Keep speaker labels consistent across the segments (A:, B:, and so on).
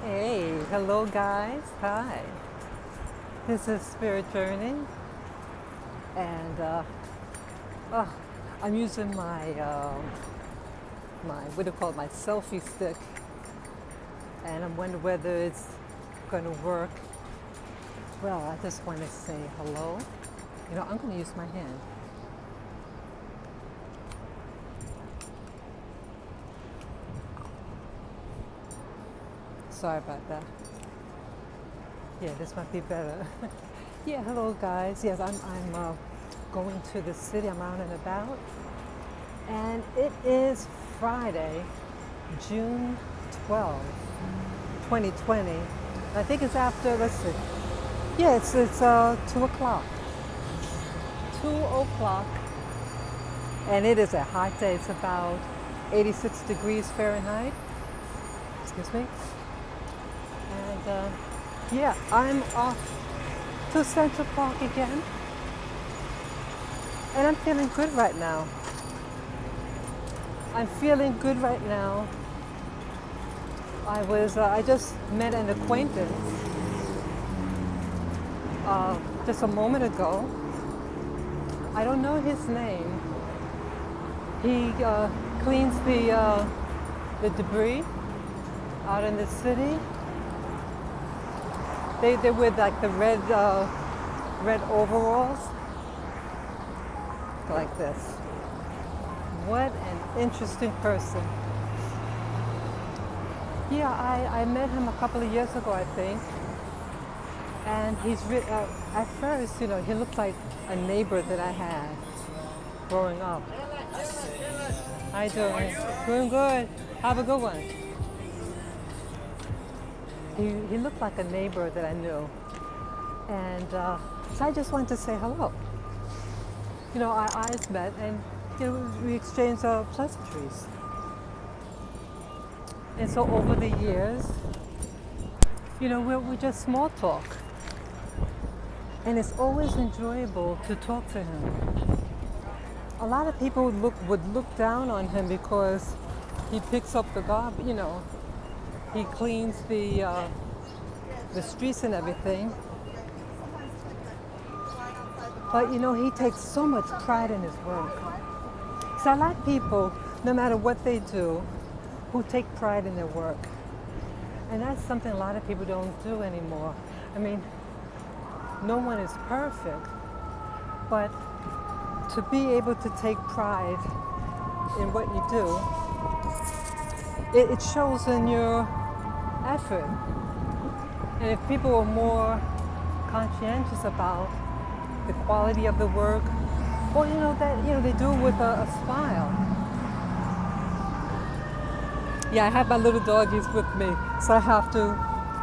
A: Hey, hello guys. Hi. This is Spirit Journey, and oh, I'm using my what do you call it, my selfie stick, and I'm wondering whether it's going to work. Well, I just want to say hello. I'm going to use my hand. Sorry about that. Yeah, this might be better. Yeah, hello guys. Yes, I'm going to the city. I'm out and about, and it is Friday, June 12th, 2020. I think it's after. Let's see. Yeah, it's 2 o'clock. 2 o'clock, and it is a hot day. It's about 86 degrees Fahrenheit. Excuse me. And yeah, I'm off to Central Park again, and I'm feeling good right now. I'm feeling good right now. I just met an acquaintance just a moment ago. I don't know his name. He cleans the debris out in the city. They wear like the red overalls, like this. What an interesting person. Yeah, I met him a couple of years ago, I think. And at first, he looked like a neighbor that I had growing up. How you doing? Doing good. Have a good one. He looked like a neighbor that I knew. And so I just wanted to say hello. Our eyes met, and we exchanged pleasantries. And so over the years, we just small talk. And it's always enjoyable to talk to him. A lot of people would look down on him because he picks up the garbage, he cleans the streets and everything. But he takes so much pride in his work. So I like people, no matter what they do, who take pride in their work. And that's something a lot of people don't do anymore. I mean, no one is perfect, but to be able to take pride in what you do, it shows in your effort. And if people are more conscientious about the quality of the work, or they do it with a smile. Yeah, I have my little doggies with me, so I have to,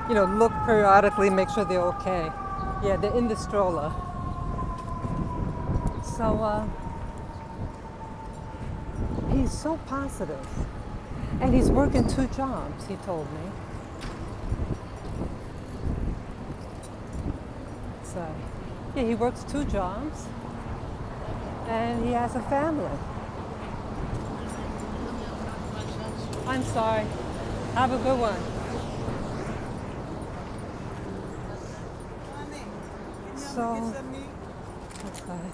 A: look periodically, make sure they're okay. Yeah, they're in the stroller. So he's so positive, and he's working 2 jobs. He told me. So yeah, he works 2 jobs, and he has a family. I'm sorry. Have a good one. So, okay.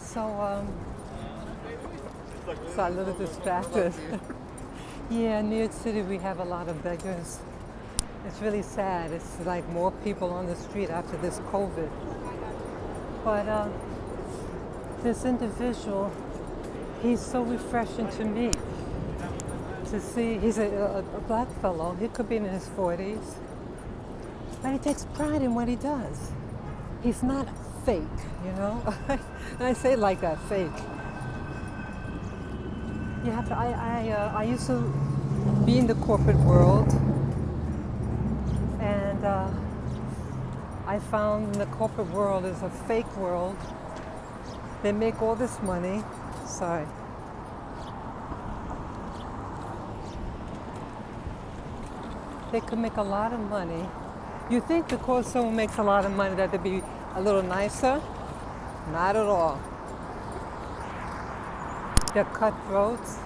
A: So I'm a little distracted. Yeah, in New York City we have a lot of beggars. It's really sad. It's like more people on the street after this COVID. But this individual, he's so refreshing to me. To see, he's a black fellow. He could be in his 40s. But he takes pride in what he does. He's not fake, And I say it like that, fake. You have to. I used to be in the corporate world, and I found the corporate world is a fake world. They make all this money. Sorry. They could make a lot of money. You think because someone makes a lot of money that they'd be a little nicer? Not at all. They're cutthroats.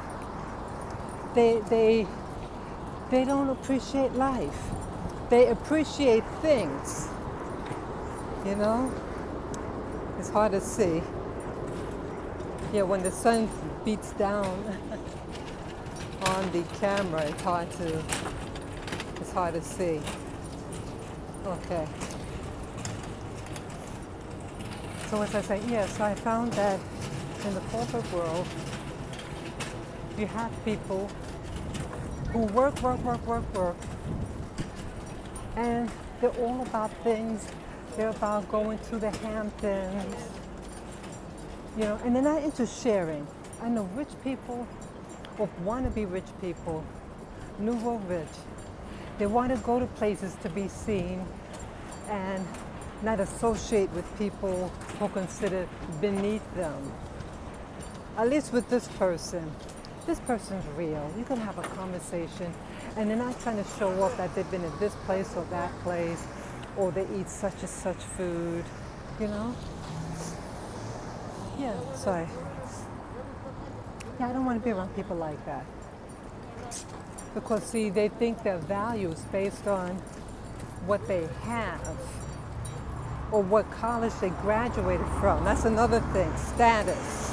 A: They they don't appreciate life. They appreciate things. You know? It's hard to see. Yeah, when the sun beats down on the camera, it's hard to see. Okay. So as I say, yes, I found that in the corporate world, you have people who work, and they're all about things. They're about going to the Hamptons, you know, and they're not into sharing. I know rich people, or wannabe rich people, nouveau rich, they want to go to places to be seen and not associate with people who consider beneath them. At least with this person. This person's real. You can have a conversation and they're not trying to show off that they've been in this place or that place or they eat such and such food, you know? Yeah, sorry. Yeah, I don't want to be around people like that. Because see, they think their value is based on what they have or what college they graduated from. That's another thing, status.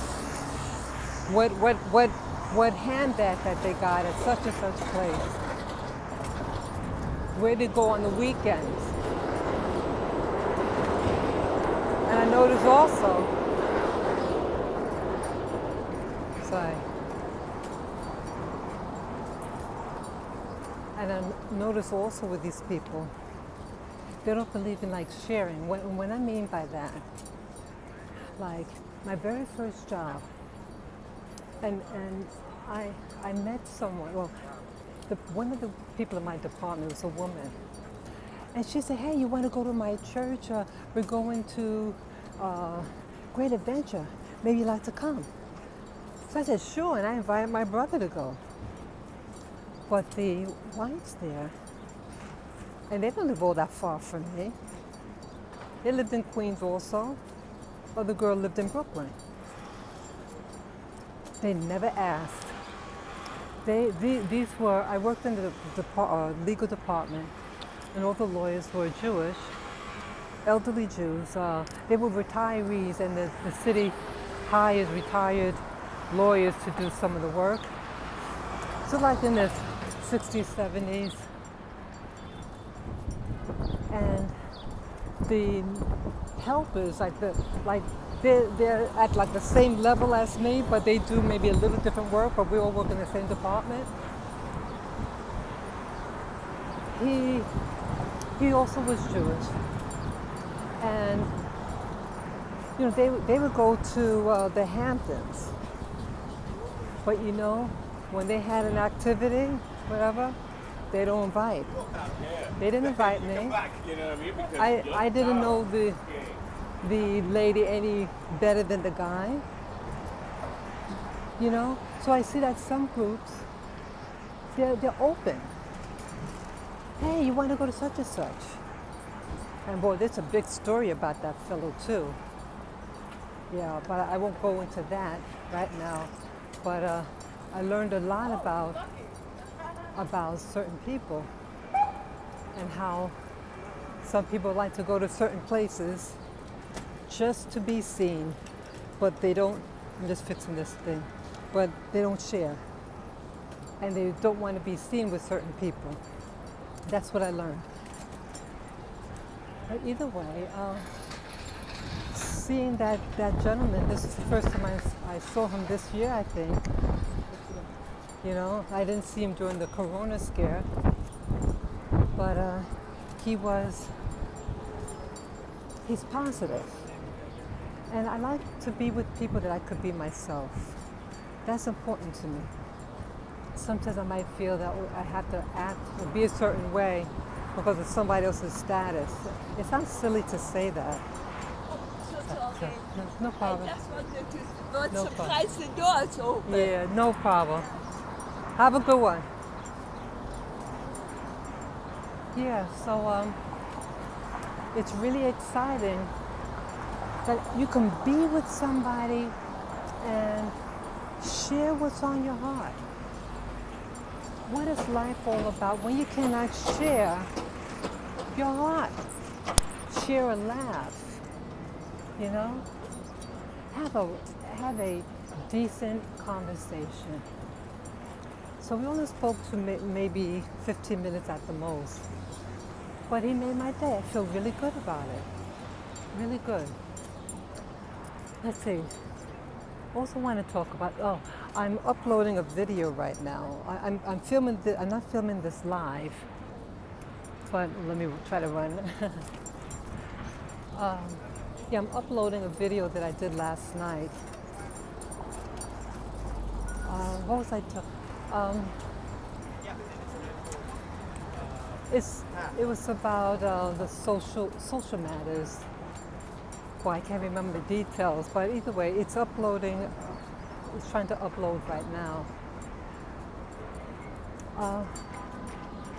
A: What handbag that they got at such and such place. Where they go on the weekends. And I noticed also, sorry. And I notice also with these people, they don't believe in like sharing. When I mean by that, like my very first job, and I met someone, well, one of the people in my department was a woman. And she said, hey, you want to go to my church? We're going to Great Adventure. Maybe you'd like to come. So I said, sure, and I invited my brother to go. But the wife's there, and they don't live all that far from me. They lived in Queens also. Other girl lived in Brooklyn. They never asked. These were, I worked in the legal department, and all the lawyers were Jewish, elderly Jews. They were retirees, and the city hires retired lawyers to do some of the work. So like in the 60s, 70s, and the helpers, they're at like the same level as me, but they do maybe a little different work, but we all work in the same department. He also was Jewish, and you know they would go to the Hamptons, but you know when they had an activity, whatever, they don't invite. They didn't invite me. I didn't know the lady any better than the guy, you know? So I see that some groups, they're open. Hey, you want to go to such and such? And boy, there's a big story about that fellow too. Yeah, but I won't go into that right now. But I learned a lot about certain people and how some people like to go to certain places just to be seen, but they don't, I'm just fixing this thing, but they don't share. And they don't want to be seen with certain people. That's what I learned. But either way, seeing that gentleman, this is the first time I saw him this year, I think. You know, I didn't see him during the Corona scare, but he's positive. And I like to be with people that I could be myself. That's important to me. Sometimes I might feel that I have to act or be a certain way because of somebody else's status. It sounds silly to say that.
B: Sorry.
A: No problem.
B: I just wanted to not surprise the doors open.
A: Yeah, no problem. Have a good one. Yeah, so it's really exciting that you can be with somebody and share what's on your heart. what is life all about when you cannot share your heart, share a laugh, you know? Have a decent conversation. So we only spoke to maybe 15 minutes at the most. But he made my day. I feel really good about it. Really good. Let's see. Also want to talk about, I'm uploading a video right now. I'm filming, I'm not filming this live, but let me try to run. Yeah, I'm uploading a video that I did last night. What was I talking? It was about the social matters. Well, I can't remember the details, but either way, it's uploading. It's trying to upload right now.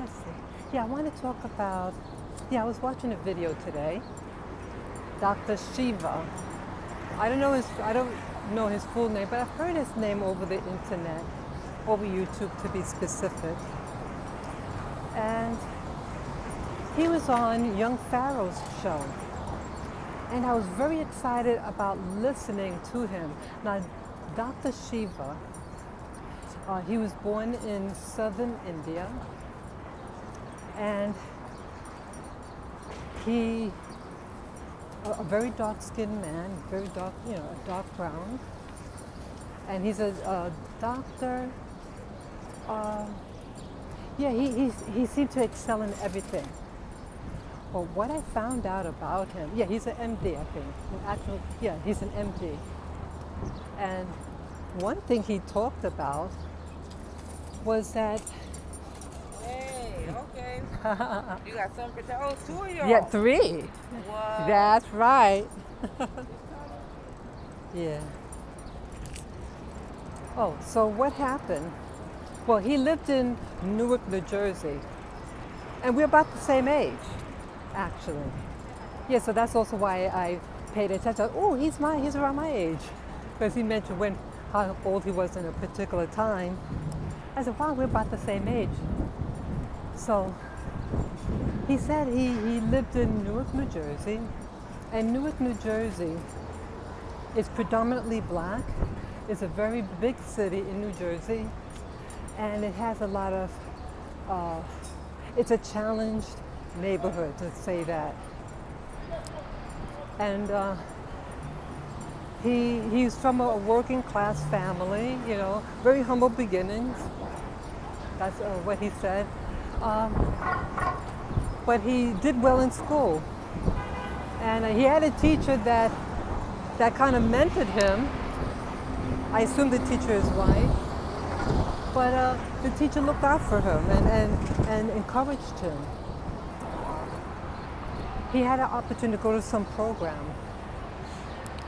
A: Let's see. Yeah, I want to talk about. Yeah, I was watching a video today. Dr. Shiva. I don't know his full name, but I've heard his name over the internet, over YouTube to be specific. And he was on Young Pharaoh's show. And I was very excited about listening to him. Now, Dr. Shiva, he was born in southern India. And a very dark-skinned man, very dark, a dark brown. And he's a doctor. Yeah, he seemed to excel in everything. But what I found out about him, yeah, he's an MD, I think. Actually, yeah, he's an MD. And one thing he talked about was that.
C: Hey, okay. You got something for those 2 of y'all?
A: Yeah, 3.
C: What?
A: That's right. Yeah. Oh, so what happened? Well, he lived in Newark, New Jersey. And we're about the same age, actually. Yeah, so that's also why I paid attention. Oh, he's around my age. Because he mentioned how old he was in a particular time. I said, wow, we're about the same age. So he said he lived in Newark, New Jersey. And Newark, New Jersey is predominantly black. It's a very big city in New Jersey. And it has a lot of, it's a challenged neighborhood, to say that. And he's from a working class family, very humble beginnings. That's what he said. But he did well in school. And he had a teacher that kind of mentored him. I assume the teacher is white. But the teacher looked out for him and encouraged him. He had an opportunity to go to some program.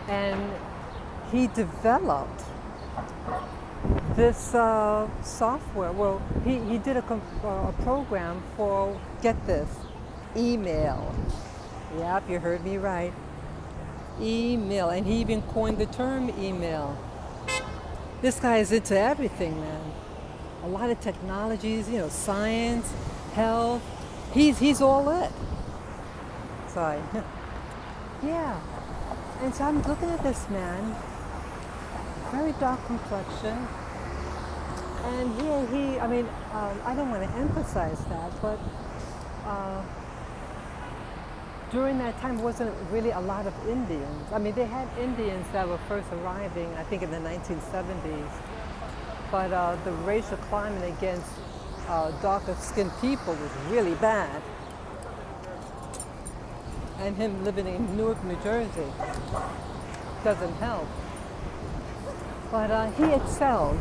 A: And he developed this software. Well, he did a program for, get this, email. Yep, you heard me right. Email. And he even coined the term email. This guy is into everything, man. A lot of technologies, science, health. He's all it. Sorry. Yeah. And so I'm looking at this man, very dark complexion. And I don't want to emphasize that, but during that time, there wasn't really a lot of Indians. I mean, they had Indians that were first arriving, I think, in the 1970s. But the racial climate against darker skinned people was really bad. And him living in Newark, New Jersey doesn't help. But he excelled.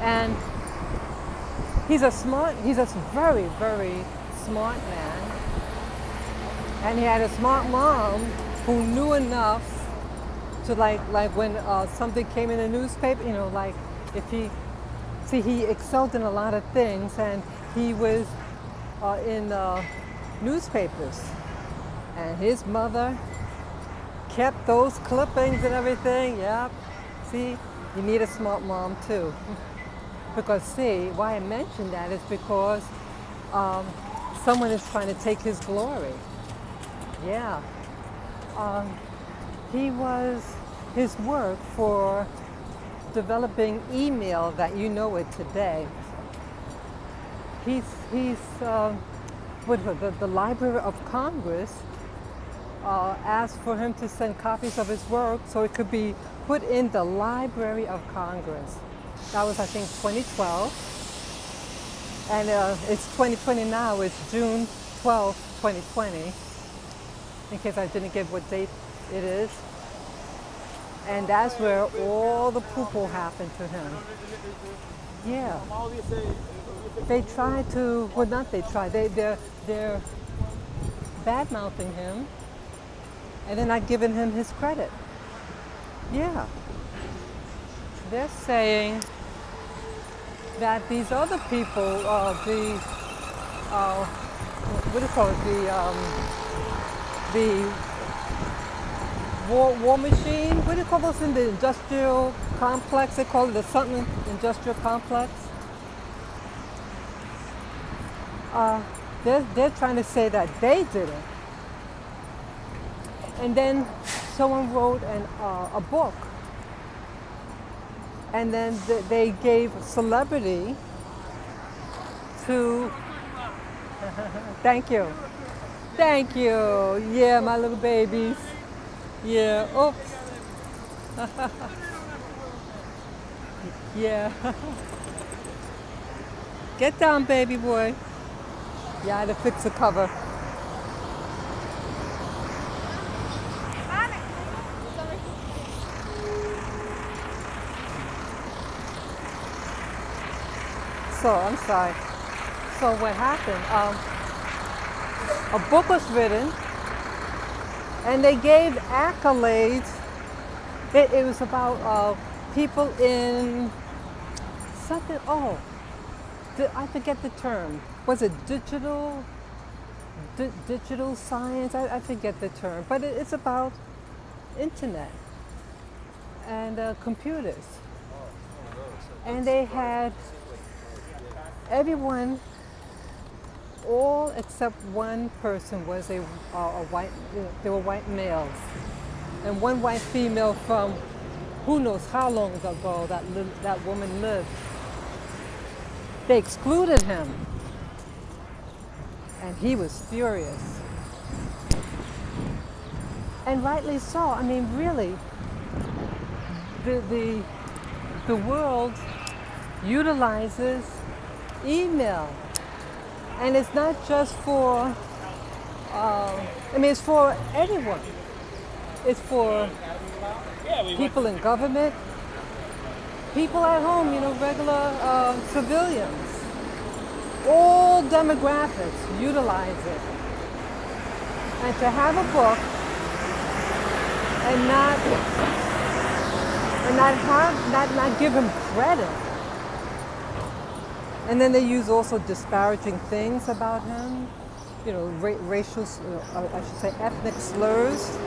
A: And he's a very, very smart man. And he had a smart mom who knew enough to like when something came in the newspaper, he excelled in a lot of things, and he was in newspapers. And his mother kept those clippings and everything. Yep. See, you need a smart mom too. Because see, why I mentioned that is because um, someone is trying to take his glory. Yeah. Um, he was his work for developing email that you know it today. He's with the Library of Congress asked for him to send copies of his work so it could be put in the Library of Congress. That was, I think, 2012. And it's 2020 now. It's June 12th, 2020, in case I didn't give what date it is. And that's where all the poo-poo happened to him. Yeah. They tried to, well, not they tried, they're bad-mouthing him and they're not giving him his credit. Yeah. They're saying that these other people, what do you call it, the war machine, what do you call those in the industrial complex? They call it the something industrial complex. They're trying to say that they did it. And then someone wrote a book. And then they gave celebrity to, thank you. Thank you. Yeah, my little babies. Yeah, oops. Yeah. Get down, baby boy. Yeah, I had to fix the cover. So, I'm sorry. So what happened? A book was written and they gave accolades. It was about people in something, I forget the term. Was it digital science? I forget the term. But it's about internet and computers. And they had everyone, all except one person was a white, they were white males. And one white female from who knows how long ago that woman lived. They excluded him. And he was furious. And rightly so. I mean, really, the world utilizes email. And it's not just for, it's for anyone. It's for people in government, people at home, regular civilians. All demographics utilize it. And to have a book and not give him credit. And then they use also disparaging things about him, racial, I should say ethnic slurs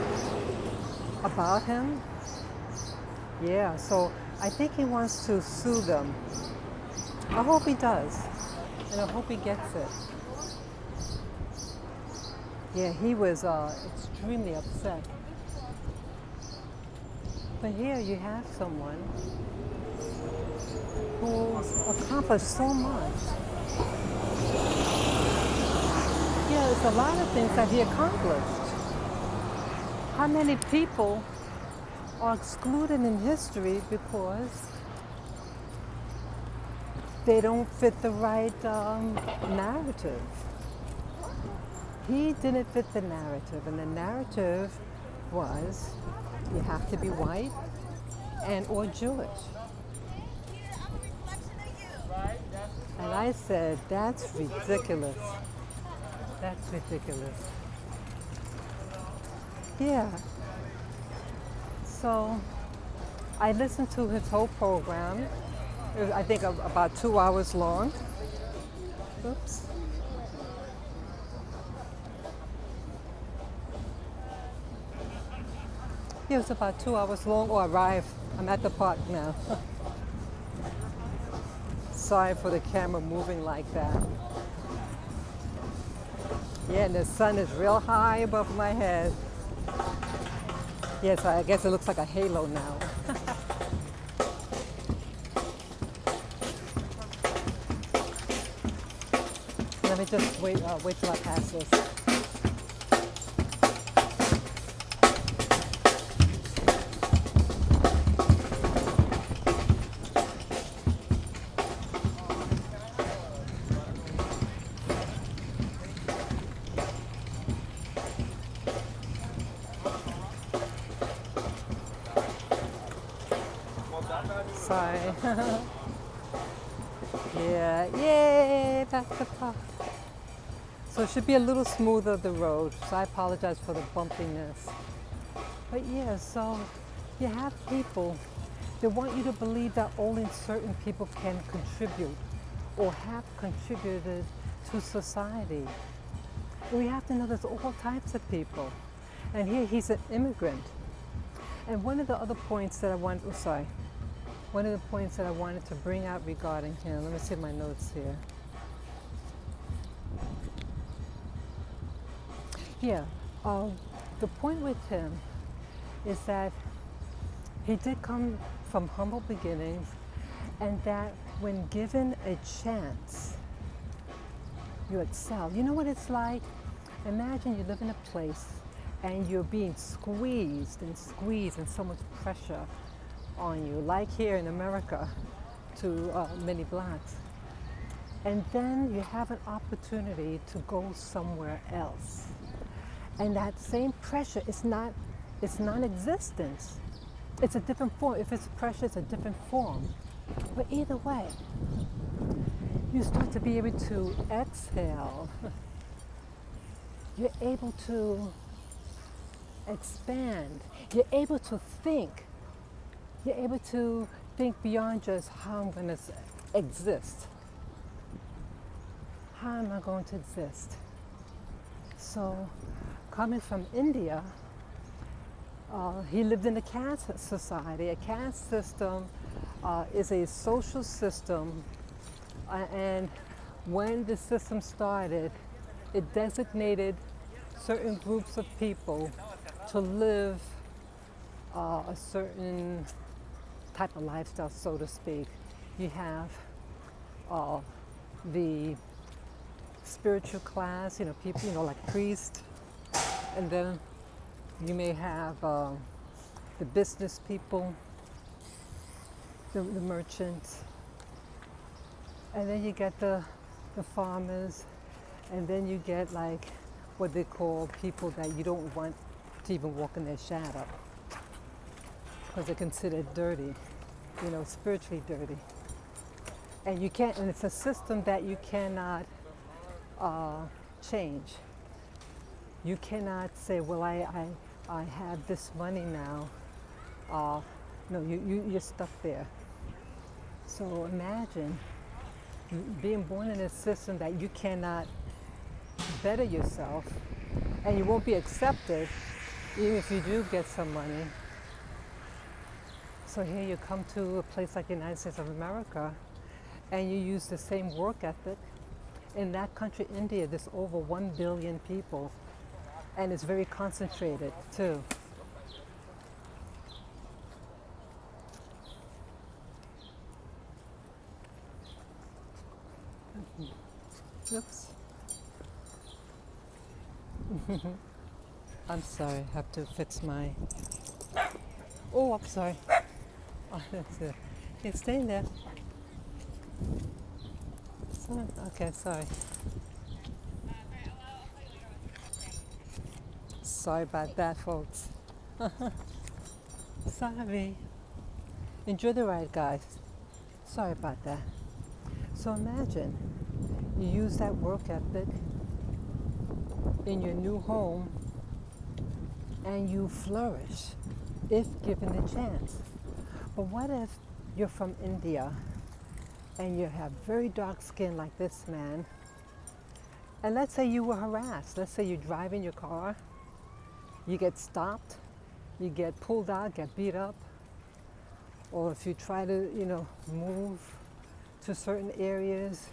A: about him. Yeah, so I think he wants to sue them. I hope he does. And I hope he gets it. Yeah, he was extremely upset. But here you have someone who's accomplished so much. Yeah, there's a lot of things that he accomplished. How many people are excluded in history because they don't fit the right narrative? He didn't fit the narrative, and the narrative was you have to be white and or Jewish. And I said, that's ridiculous. That's ridiculous. Yeah. So I listened to his whole program. It was, I think, about 2 hours long. Oops. Yeah, it was about 2 hours long. I'm at the park now. sorry for the camera moving like that. Yeah, and the sun is real high above my head. Yes, I guess it looks like a halo now. Let me just wait till I pass this. Sorry. Yeah, yay, that's the part. So it should be a little smoother, the road. So I apologize for the bumpiness. But yeah, so you have people, they want you to believe that only certain people can contribute or have contributed to society. And we have to know there's all types of people. And here he's an immigrant. And one of the other points that I want, one of the points that I wanted to bring out regarding him, let me see my notes here. Yeah, the point with him is that he did come from humble beginnings, and that when given a chance, you excel. You know what it's like? Imagine you live in a place and you're being squeezed and squeezed and so much pressure on you, like here in America, to many blacks. And then you have an opportunity to go somewhere else. And that same pressure is non-existent. It's a different form. If it's pressure, it's a different form. But either way, you start to be able to exhale. You're able to expand. You're able to think. You're able to think beyond just how I'm going to exist. How am I going to exist? So, coming from India, he lived in a caste society. A caste system is a social system, and when the system started, it designated certain groups of people to live a certain type of lifestyle, so to speak. You have the spiritual class, people, like priests, and then you may have the business people, the merchants, and then you get the farmers, and then you get like what they call people that you don't want to even walk in their shadow because they're considered dirty, spiritually dirty. And you can't, and it's a system that you cannot change. You cannot say, well, I have this money now. No, you're stuck there. So imagine being born in a system that you cannot better yourself, and you won't be accepted even if you do get some money. So here you come to a place like the United States of America, and you use the same work ethic. In that country, India, there's over 1 billion people, and it's very concentrated too. Oops. I'm sorry, I have to fix my... Oh, I'm sorry. Oh, that's it. It's staying there. Okay, sorry. Sorry about that, folks. Sorry. Enjoy the ride, guys. Sorry about that. So imagine you use that work ethic in your new home and you flourish if given the chance. But what if you're from India and you have very dark skin like this man, and let's say you were harassed. Let's say you drive in your car, you get stopped, you get pulled out, get beat up, or if you try to, move to certain areas.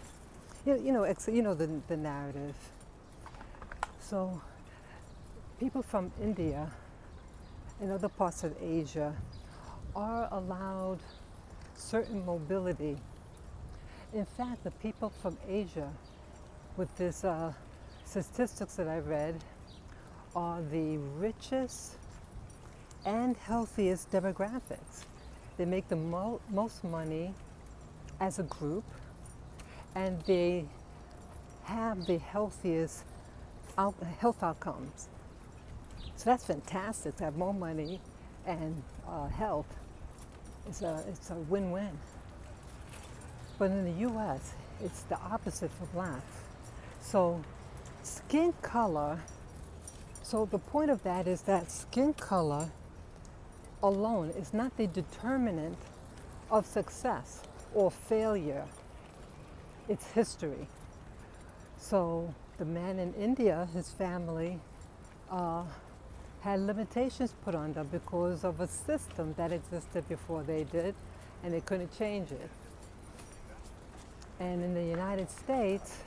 A: The narrative. So people from India and other parts of Asia are allowed certain mobility. In fact, the people from Asia, with this statistics that I read, are the richest and healthiest demographics. They make the most money as a group, and they have the healthiest health outcomes. So that's fantastic to have more money and health. It's a win-win. But in the U.S., it's the opposite for blacks. So skin color, so the point of that is that skin color alone is not the determinant of success or failure. It's history. So the man in India, his family, had limitations put on them because of a system that existed before they did, and they couldn't change it. And in the United States,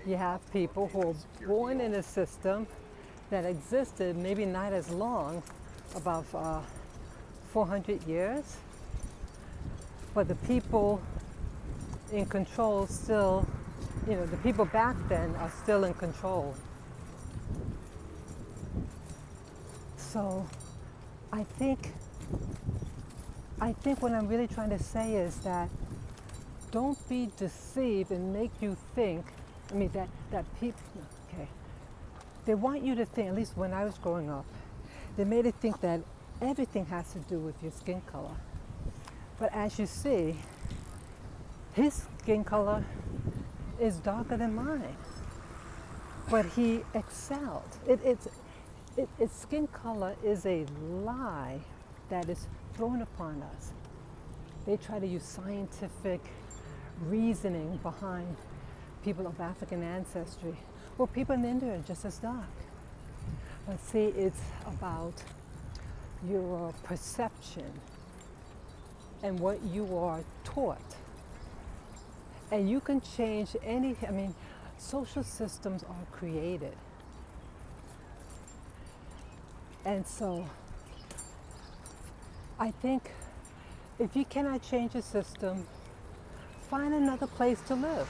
A: you have people who are born in a system that existed maybe not as long, about 400 years, but the people in control still, the people back then are still in control. So I think what I'm really trying to say is that don't be deceived and make you think, that people, okay, they want you to think, at least when I was growing up, they made it think that everything has to do with your skin color. But as you see, his skin color is darker than mine, but he excelled. Its skin color is a lie that is thrown upon us. They try to use scientific reasoning behind people of African ancestry. Well, people in India are just as dark. But see, it's about your perception and what you are taught. And you can change social systems are created. And so I think if you cannot change a system, find another place to live.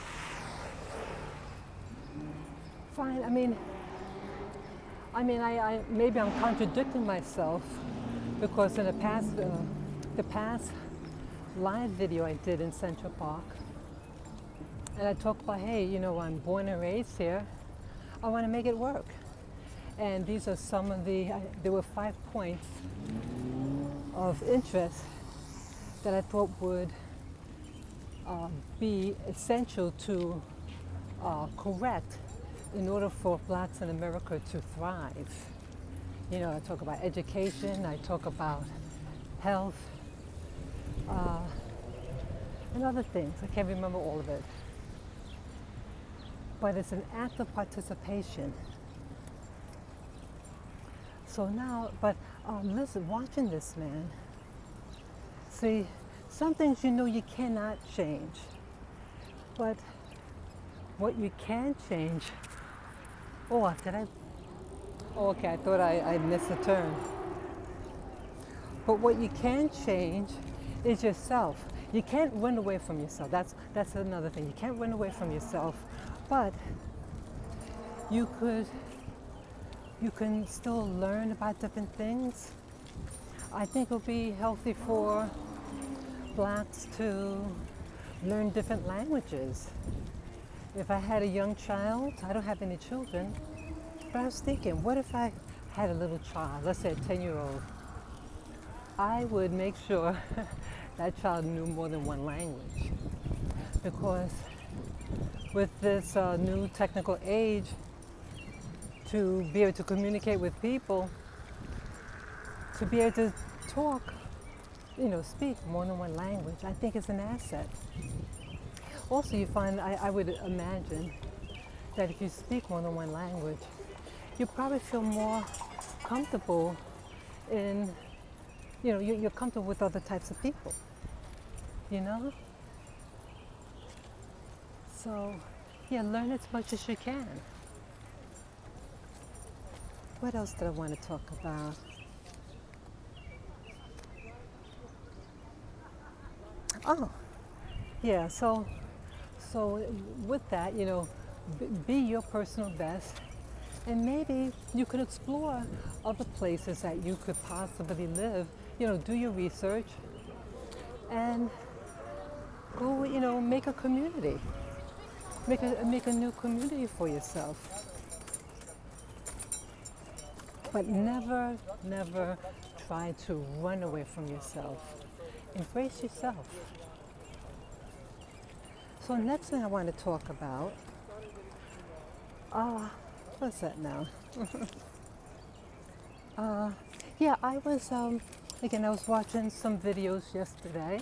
A: Maybe I'm contradicting myself, because in the past live video I did in Central Park, and I talked about, hey, I'm born and raised here. I want to make it work. And these are some of there were 5 points of interest that I thought would be essential to correct in order for blacks in America to thrive. I talk about education, I talk about health, and other things. I can't remember all of it. But it's an active participation. So now, listen, watching this man, see, some things you cannot change, but what you can change, okay, I thought I missed a turn. But what you can change is yourself. You can't run away from yourself. That's another thing. You can't run away from yourself, but you can still learn about different things. I think it would be healthy for blacks to learn different languages. If I had a young child, I don't have any children, but I was thinking, what if I had a little child, let's say a 10-year-old? I would make sure that child knew more than one language, because with this new technical age, to be able to communicate with people, to be able to talk, speak more than one language, I think is an asset. Also, you find, I would imagine that if you speak more than one language, you probably feel more comfortable you're comfortable with other types of people, So, yeah, learn as much as you can. What else did I want to talk about? Oh, yeah. So with that, be your personal best, and maybe you could explore other places that you could possibly live. Do your research and go. Make a community. Make a new community for yourself. But never, never try to run away from yourself. Embrace yourself. So next thing I want to talk about, what's that now? Yeah, I was, again, I was watching some videos yesterday.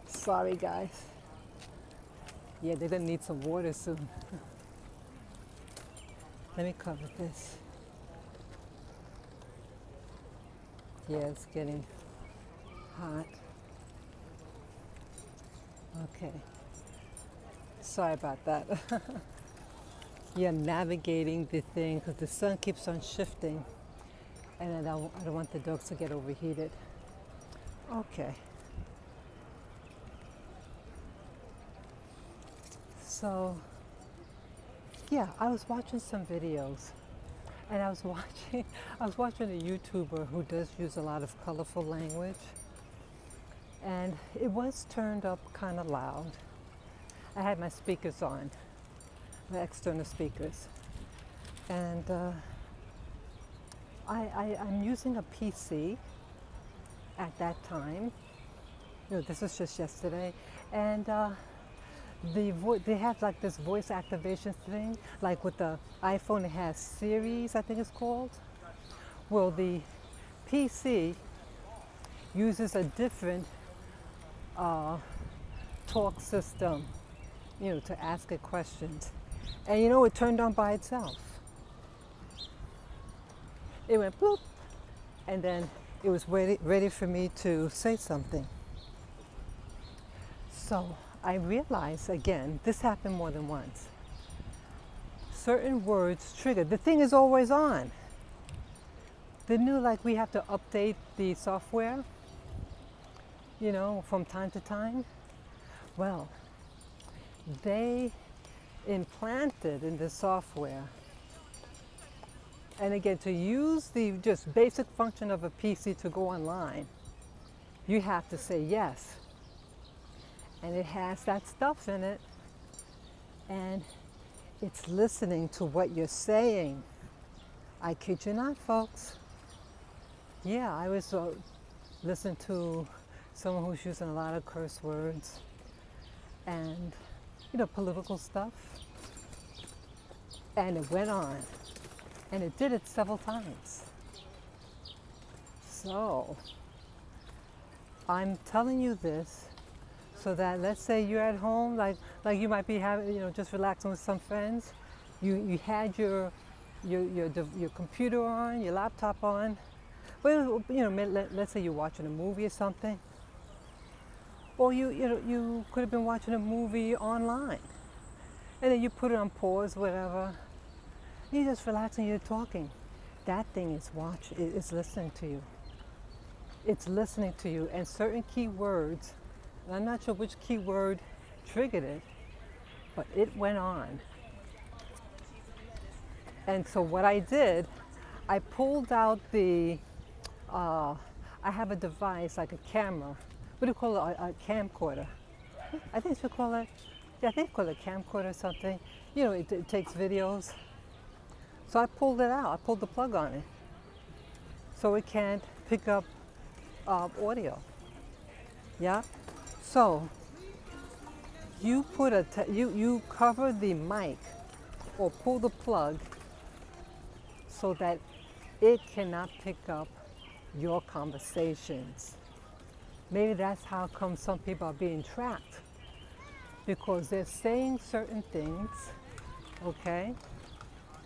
A: Sorry, guys. Yeah, they're gonna need some water soon. Let me cover this. Yeah, it's getting hot. Okay. Sorry about that. Yeah, navigating the thing because the sun keeps on shifting, and I don't want the dogs to get overheated. Okay. So, yeah, I was watching some videos, and I was watching a YouTuber who does use a lot of colorful language, and it was turned up kind of loud. I had my speakers on, the external speakers, and I'm using a PC at that time. This was just yesterday, and they have like this voice activation thing, like with the iPhone it has Series, I think it's called. Well, the PC uses a different talk system, to ask it questions. And it turned on by itself. It went bloop, and then it was ready for me to say something. So I realized, again, this happened more than once. Certain words trigger. The thing is always on. The new, like we have to update the software, from time to time. Well, they implanted in the software. And again, to use the just basic function of a PC to go online, you have to say yes. And it has that stuff in it. And it's listening to what you're saying. I kid you not, folks. Yeah, I was listening to someone who's using a lot of curse words and, political stuff. And it went on. And it did it several times. So, I'm telling you this so that, let's say you're at home, like you might be having, just relaxing with some friends. You had your computer on, your laptop on. Well, let's say you're watching a movie or something. Or you could have been watching a movie online. And then you put it on pause, whatever. You're just relaxing, you're talking. That thing is listening to you. It's listening to you, and certain key words, and I'm not sure which key word triggered it, but it went on. And so what I did, I pulled out I have a device like a camera. What do you call it? A camcorder. I think it's call it. Yeah, I think it's called a camcorder or something. It takes videos. So I pulled it out. I pulled the plug on it, so it can't pick up audio. Yeah. So you put you cover the mic or pull the plug so that it cannot pick up your conversations. Maybe that's how come some people are being trapped, because they're saying certain things, okay?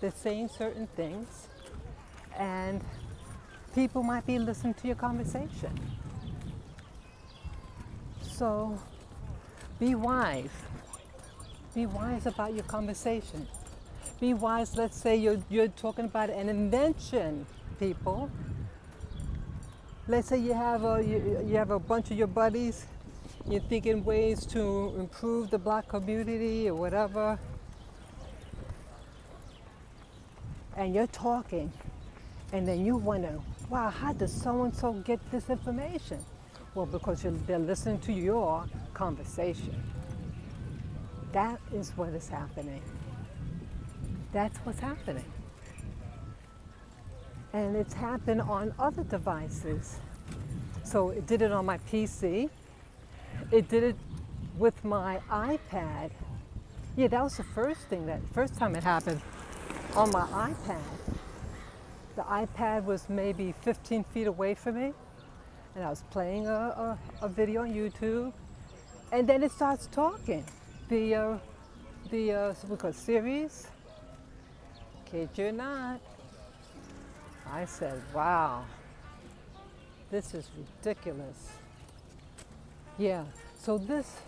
A: They're saying certain things, and people might be listening to your conversation. So be wise. Be wise about your conversation. Be wise, let's say you're talking about an invention, people. Let's say you have a bunch of your buddies, you're thinking ways to improve the black community or whatever, and you're talking, and then you wonder, wow, how does so-and-so get this information? Well, because they're listening to your conversation. That is what is happening. That's what's happening. And it's happened on other devices. So it did it on my PC. It did it with my iPad. Yeah, that was the first time it happened on my iPad. The iPad was maybe 15 feet away from me, and I was playing a video on YouTube, and then it starts talking. The we call it series. Kid you not. I said, wow, this is ridiculous. Yeah, so this,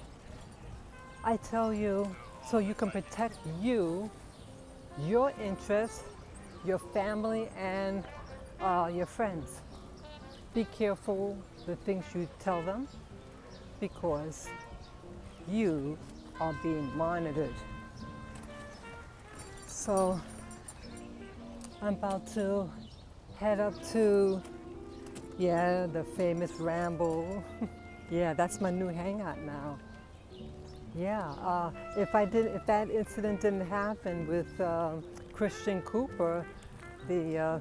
A: I tell you, so you can protect you, your interests, your family, and your friends. Be careful the things you tell them, because you are being monitored. So I'm about to head up to, the famous Ramble. Yeah, that's my new hangout now. Yeah, if that incident didn't happen with Christian Cooper, the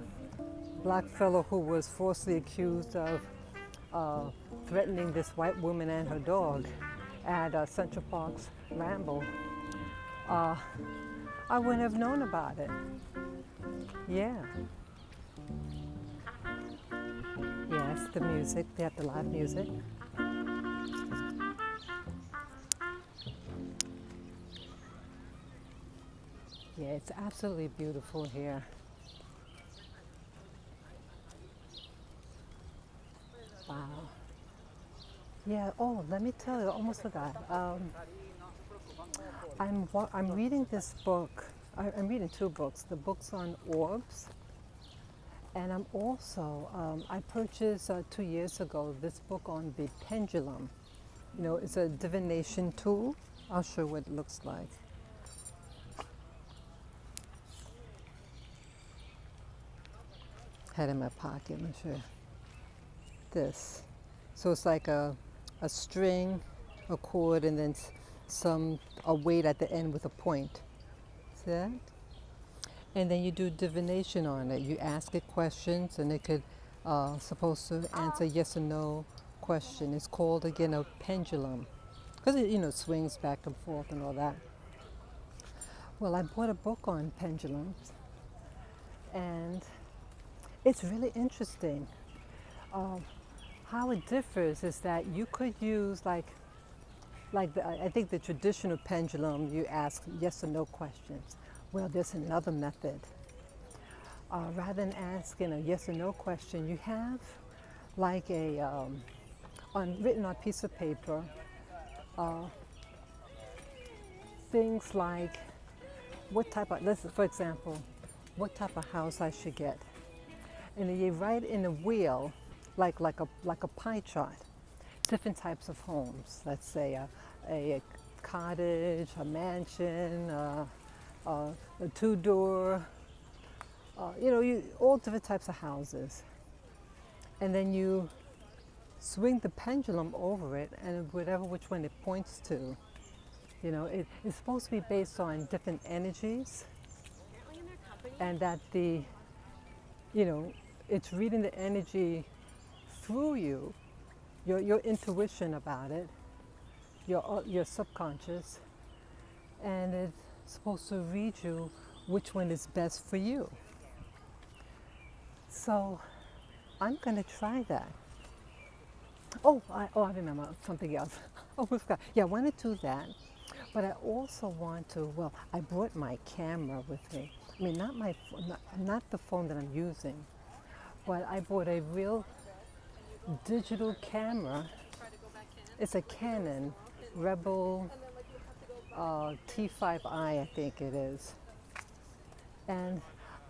A: black fellow who was falsely accused of threatening this white woman and her dog at Central Park's Ramble, I wouldn't have known about it. Yeah. Yes, the music. They have the live music. Yeah, it's absolutely beautiful here. Wow. Yeah. Oh, let me tell you. I almost forgot. I'm reading this book. I'm reading two books. The book's on orbs, and I'm also I purchased 2 years ago this book on the pendulum. It's a divination tool. I'll show you what it looks like. Had it in my pocket. Let me show you. This. So it's like a string, a cord, and then a weight at the end with a point. See that? And then you do divination on it. You ask it questions, and it could supposed to answer yes or no question. It's called again a pendulum, because it swings back and forth and all that. Well, I bought a book on pendulums, and it's really interesting. How it differs is that you could use I think the traditional pendulum, you ask yes or no questions. Well, there's another method. Rather than asking a yes or no question, you have like written on a piece of paper, things like for example, what type of house I should get. And then you write in a wheel, like a pie chart, different types of homes. Let's say a cottage, a mansion, a two-door, all different types of houses. And then you swing the pendulum over it, and which one it points to. It's supposed to be based on different energies, and that it's reading the energy through you, your intuition about it, your subconscious, and it's supposed to read you which one is best for you. So I'm going to try that. I remember something else. Oh, I forgot. Yeah, I want to do that. But I also want to, I brought my camera with me. I mean, not the phone that I'm using, but I bought a real digital camera. It's a Canon Rebel T5i, I think it is. And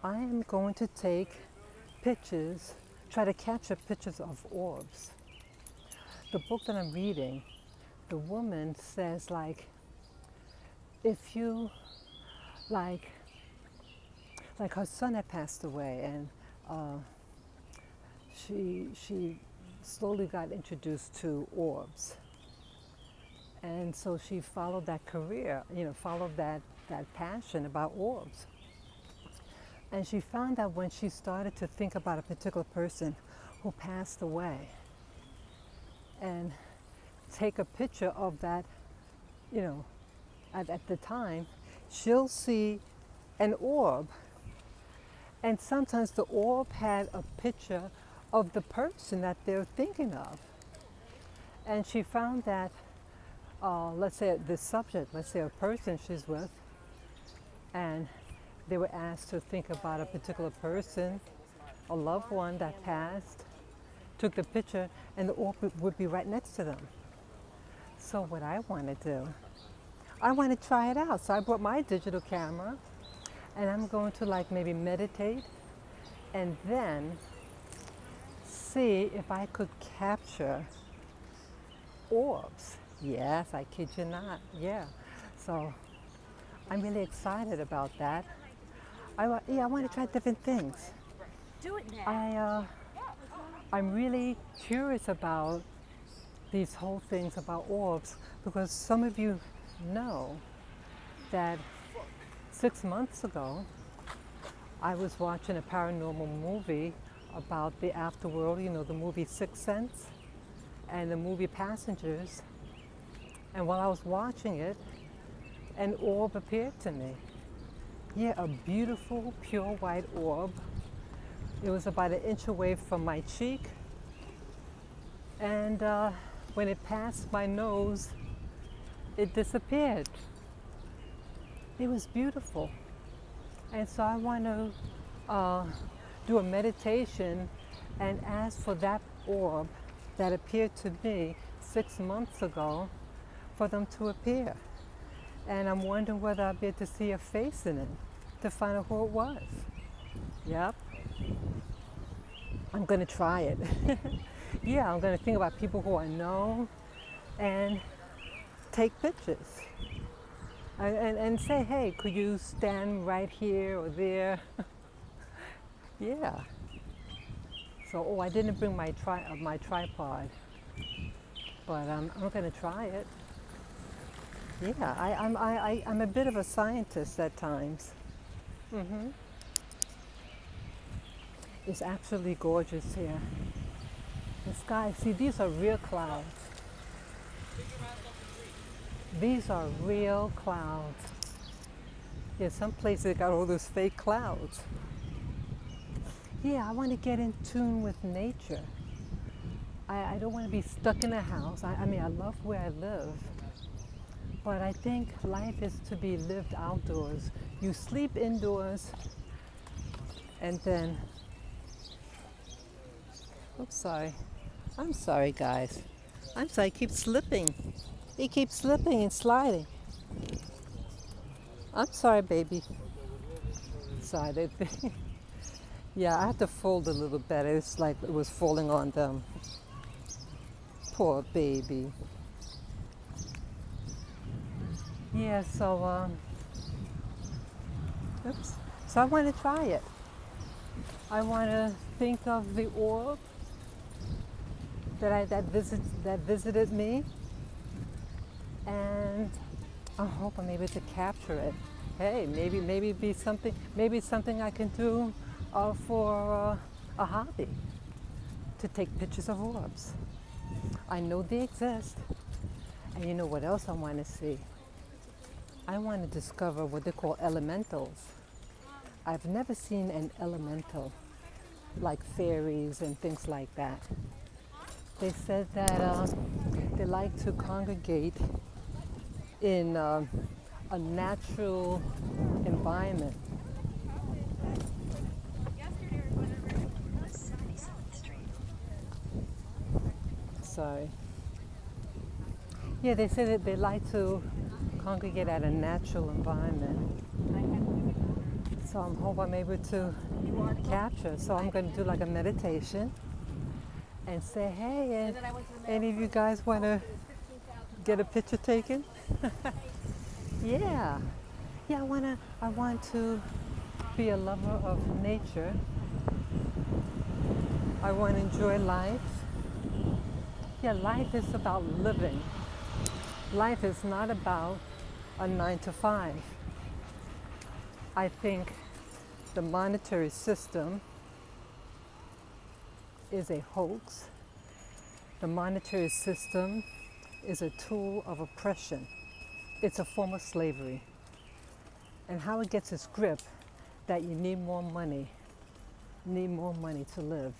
A: I am going to take pictures, try to capture pictures of orbs. The book that I'm reading, the woman says like, if you like her son had passed away, and she slowly got introduced to orbs, and so she followed that career, followed that passion about orbs. And she found that when she started to think about a particular person who passed away and take a picture of that, at the time, she'll see an orb. And sometimes the orb had a picture of the person that they're thinking of. And she found that, let's say the subject, let's say a person she's with, and they were asked to think about a particular person, a loved one that passed, took the picture, and the orb would be right next to them. So what I want to do, I want to try it out. So I brought my digital camera, and I'm going to like maybe meditate and then see if I could capture orbs. Yes, I kid you not. Yeah. So I'm really excited about that. I want to try different things.
B: Do it now.
A: I'm really curious about these whole things about orbs, because some of you know that 6 months ago I was watching a paranormal movie about the afterworld, the movie Sixth Sense and the movie Passengers. And while I was watching it, an orb appeared to me. Yeah, a beautiful, pure white orb. It was about an inch away from my cheek. And when it passed my nose, it disappeared. It was beautiful. And so I want to do a meditation and ask for that orb that appeared to me 6 months ago, for them to appear. And I'm wondering whether I'll be able to see a face in it to find out who it was. Yep. I'm going to try it. Yeah, I'm going to think about people who I know and take pictures. And say, hey, could you stand right here or there? Yeah. So, I didn't bring my tripod, but I'm going to try it. Yeah, I'm a bit of a scientist at times. Mm-hmm. It's absolutely gorgeous here. The sky, see, these are real clouds. These are real clouds. Yeah, some places got all those fake clouds. Yeah, I want to get in tune with nature. I don't want to be stuck in a house. I mean, I love where I live. But I think life is to be lived outdoors. You sleep indoors, and then, oops, sorry. I'm sorry, guys. I'm sorry, I keep slipping. It keeps slipping and sliding. I'm sorry, baby. Sorry. Yeah, I have to fold a little better. It's like it was falling on them. Poor baby. Yeah, so, oops. So I want to try it. I want to think of the orb that visited me, and I hope I'm able to capture it. Hey, maybe be something. Maybe it's something I can do for a hobby, to take pictures of orbs. I know they exist, and you know what else I want to see? I want to discover what they call elementals. I've never seen an elemental, like fairies and things like that. They said that they like to congregate in a natural environment. Sorry. Yeah, they say that they like to congregate at a natural environment. So I hope I'm able to capture. So I'm going to do like a meditation and say, hey, and any of you guys want to get a picture taken? Yeah. Yeah, I want to be a lover of nature. I want to enjoy life. Yeah, life is about living. Life is not about a 9 to 5. I think the monetary system is a hoax. The monetary system is a tool of oppression. It's a form of slavery. And how it gets its grip, that you need more money to live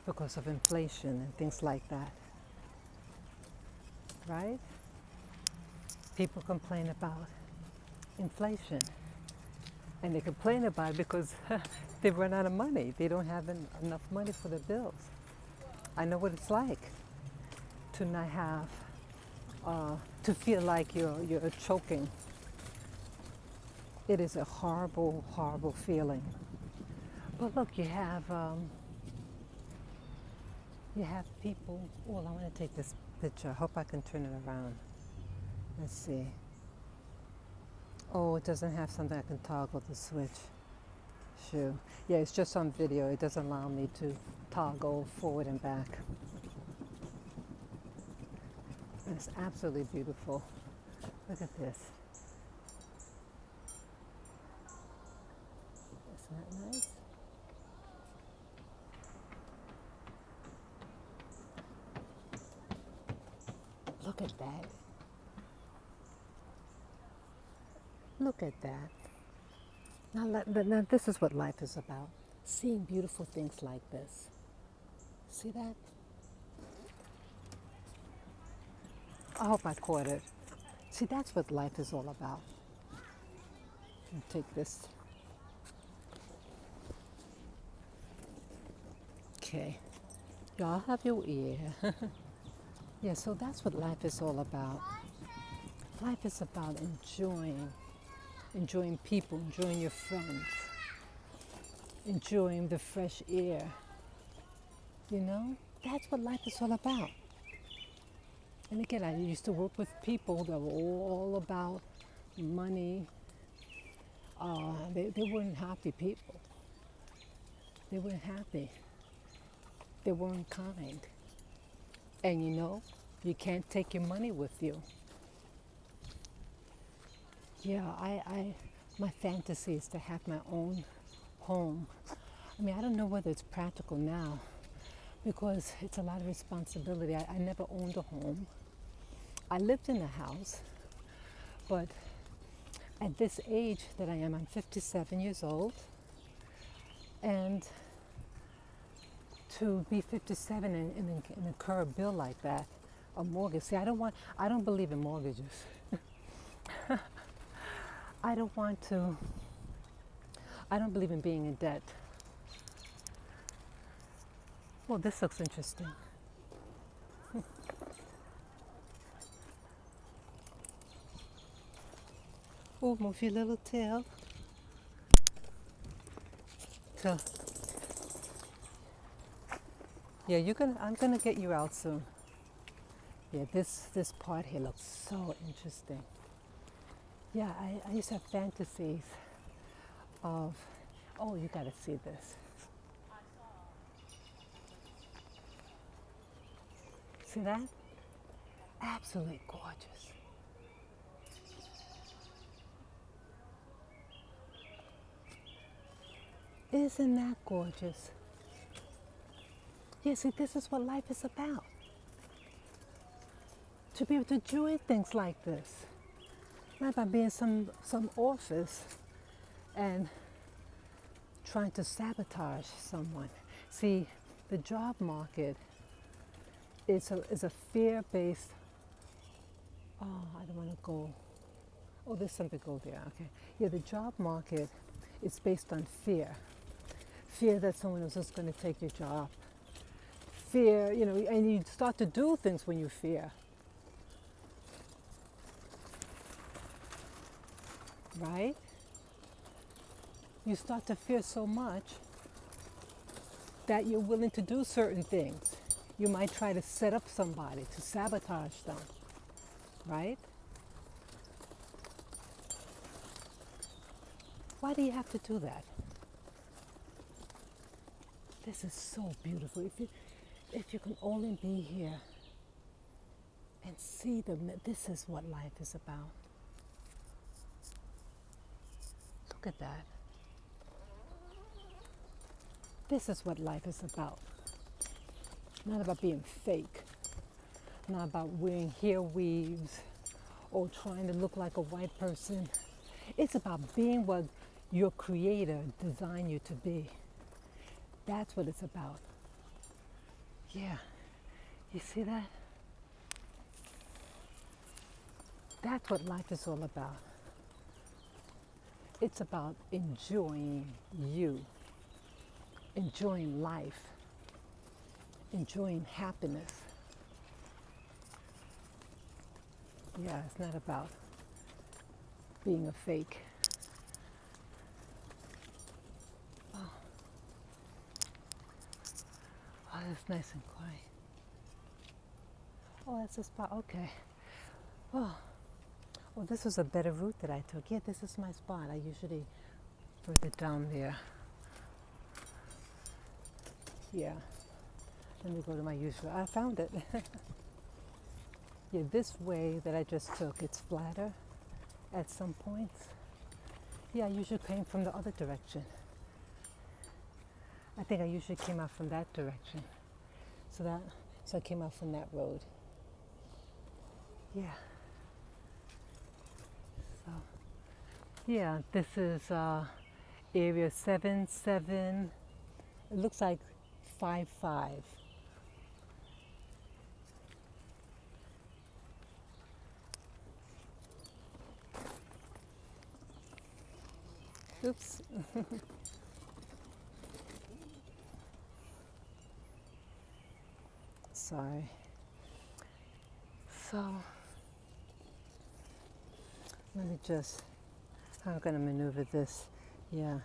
A: because of inflation and things like that. Right? People complain about inflation. And they complain about it because they run out of money. They don't have enough money for the bills. I know what it's like to not have, to feel like you're choking. It is a horrible, horrible feeling. But look, you have people. Well, I want to take this picture. I hope I can turn it around. Let's see. Oh, it doesn't have something I can toggle the switch. Shoot. Yeah, it's just on video. It doesn't allow me to toggle forward and back. It's absolutely beautiful. Look at this. Isn't that nice? Look at that. Look at that. Now this is what life is about. Seeing beautiful things like this. See that? I hope I caught it. See, that's what life is all about. I'll take this. Okay. Y'all have your ear. Yeah, so that's what life is all about. Life is about enjoying people, enjoying your friends, enjoying the fresh air. You know, that's what life is all about. And again, I used to work with people that were all about money. They weren't happy people. They weren't happy. They weren't kind. And you know, you can't take your money with you. Yeah, my fantasy is to have my own home. I mean, I don't know whether it's practical now because it's a lot of responsibility. I never owned a home. I lived in a house, but at this age that I am, I'm 57 years old, and to be 57 and incur a bill like that, a mortgage. See, I don't believe in mortgages. I don't believe in being in debt. Well, this looks interesting. Oh, move your little tail. So, yeah, I'm gonna get you out soon. Yeah, this part here looks so interesting. Yeah, I used to have fantasies of, oh, you gotta see this. See that? Absolutely gorgeous. Isn't that gorgeous? Yeah, see, this is what life is about. To be able to enjoy things like this. Not by being some office and trying to sabotage someone. See, the job market is a fear-based, oh, I don't want to go, oh, there's something go there, okay. Yeah, the job market is based on fear. Fear that someone else is going to take your job. Fear, you know, and you start to do things when you fear. right? You start to fear so much that you're willing to do certain things. You might try to set up somebody to sabotage them, right? Why do you have to do that? This is so beautiful. If you can only be here and see them, this is what life is about. Look at that. This is what life is about. Not about being fake. Not about wearing hair weaves or trying to look like a white person. It's about being what your creator designed you to be. That's what it's about. Yeah. You see that? That's what life is all about. It's about enjoying you, enjoying life, enjoying happiness. Yeah, it's not about being a fake. Oh, it's nice and quiet. Oh, that's a spot. Okay. Oh, well, this was a better route that I took. Yeah, this is my spot. I usually further down there. Yeah. Let me go to my usual. I found it. Yeah, this way that I just took, it's flatter at some points. Yeah, I usually came from the other direction. I think I usually came out from that direction. So I came out from that road. Yeah. So, yeah, this is area 77. It looks like 55. Oops. Sorry. So, let me just, I'm going to maneuver this. Yeah.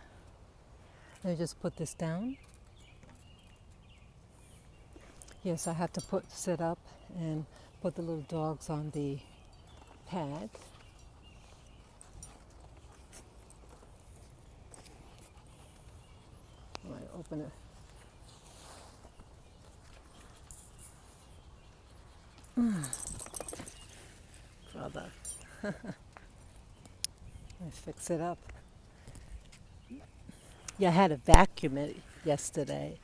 A: Let me just put this down. Yes, I have to sit up and put the little dogs on the pad. I might open it. Brother. Let me fix it up. Yeah, I had to vacuum it yesterday.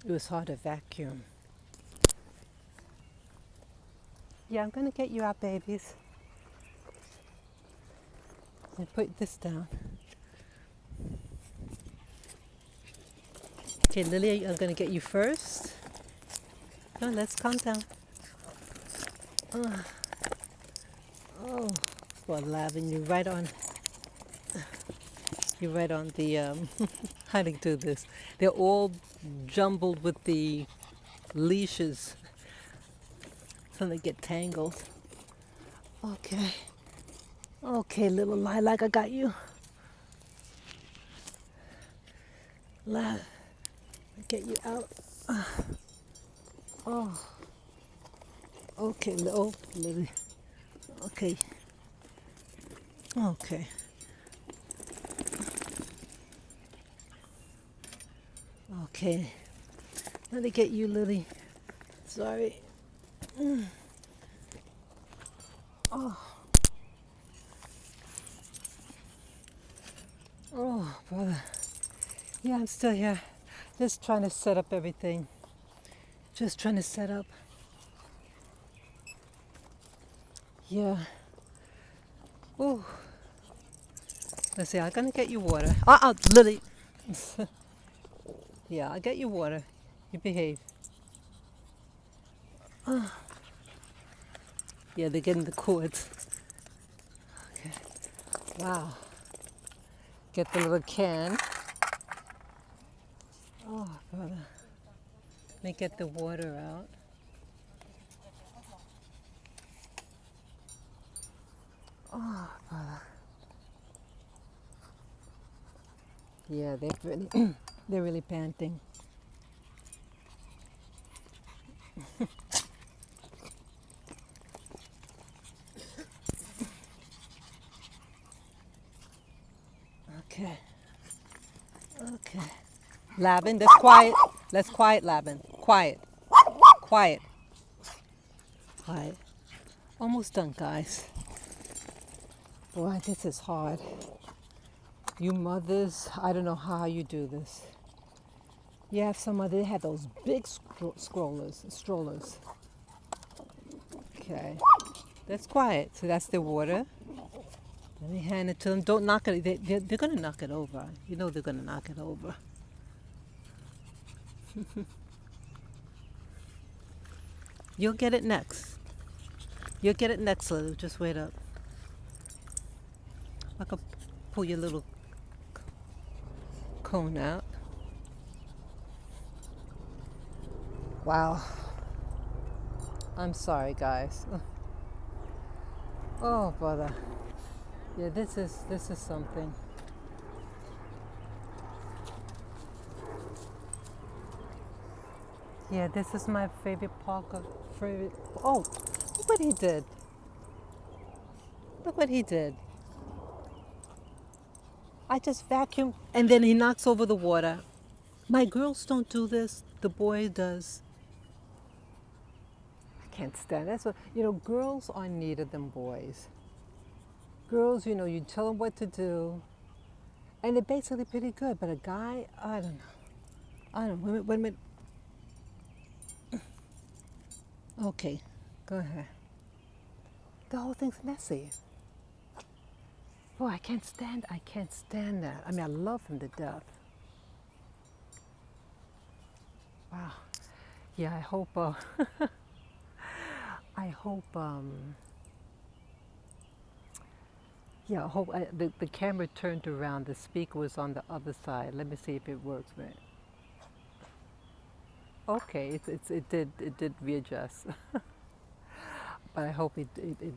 A: It was hard to vacuum. Yeah, I'm going to get you out, babies. Let me put this down. Okay, Lily, I'm going to get you first. No, let's calm down. Oh, well, Lavin, you're right on the, how to do this. They're all jumbled with the leashes. So they get tangled. Okay. Okay, little lilac, I got you. Get you out. Oh. Okay, Lily. Okay. Okay. Okay. Let me get you, Lily. Sorry. Oh. Oh, brother. Yeah, I'm still here. Just trying to set up everything. Just trying to set up. Yeah. Oh. Let's see, I'm gonna get you water. Lily. Yeah, I'll get you water. You behave. Yeah, they're getting the cords. Okay. Wow. Get the little can. Oh, brother. Let me get the water out. Oh, brother. Yeah, they're really, they're really panting. Okay, okay. Lavin, that's quiet. Let's quiet, Lavin. Quiet, quiet, quiet. Almost done, guys. Boy, this is hard. You mothers, I don't know how you do this. You have some other, they have those big strollers. Okay, that's quiet. So that's the water. Let me hand it to them. Don't knock it. They're going to knock it over. You know they're going to knock it over. You'll get it next. You'll get it next, Lily. Just wait up. I could pull your little cone out. Wow. I'm sorry, guys. Oh, brother. Yeah, this is something. Yeah, this is my favorite Parker. Favorite. Oh, look what he did. Look what he did. I just vacuum and then he knocks over the water. My girls don't do this. The boy does. I can't stand it. That's what, girls are neater than boys. Girls, you tell them what to do, and they're basically pretty good. But a guy, I don't know. I don't know. Wait a minute. Okay, go ahead. The whole thing's messy. Boy, I can't stand that. I mean, I love him to death. Wow. Yeah, I hope, I hope, yeah, I hope the camera turned around. The speaker was on the other side. Let me see if it works, right? Okay, it did readjust. But I hope it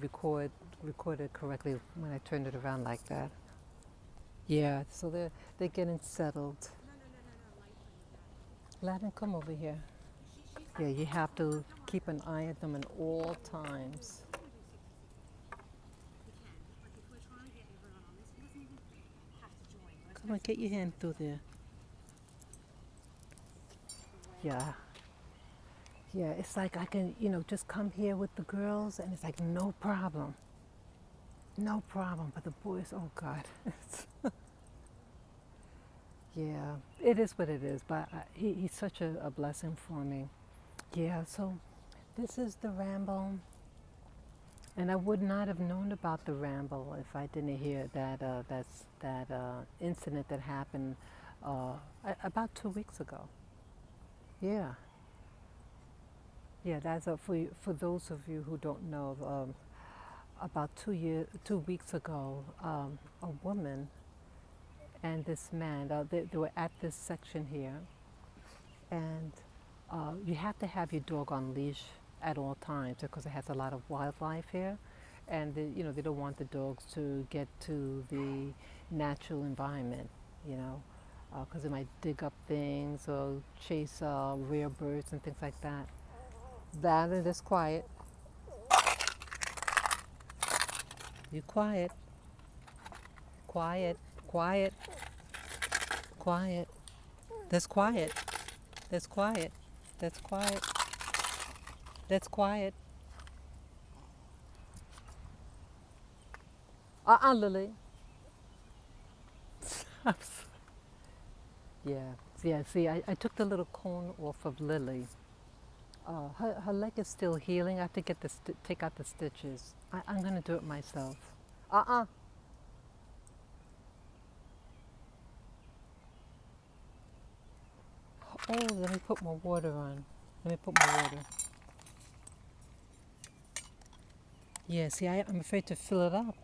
A: recorded correctly when I turned it around like that. Yeah, so they're getting settled. Lavin, come over here. Yeah, you have to keep an eye at them at all times. Come on, get your hand through there. Yeah. Yeah, it's like I can, just come here with the girls and it's like no problem. No problem. But the boys, oh God. Yeah, it is what it is. But he's such a blessing for me. Yeah, so this is the ramble. And I would not have known about the ramble if I didn't hear that incident that happened about 2 weeks ago. Yeah. Yeah, that's for those of you who don't know. About 2 weeks ago, a woman and this man, they were at this section here, and you have to have your dog on leash at all times because it has a lot of wildlife here, and they don't want the dogs to get to the natural environment, because they might dig up things or chase rare birds and things like that. That and it's quiet. You quiet, quiet, quiet, quiet. That's quiet. That's quiet. That's quiet. That's quiet. Lily. Yeah. Yeah. See, I took the little cone off of Lily. Her leg is still healing. I have to take out the stitches. I'm gonna do it myself. Uh-uh. Oh, let me put more water on. Let me put more water. Yeah, see, I'm afraid to fill it up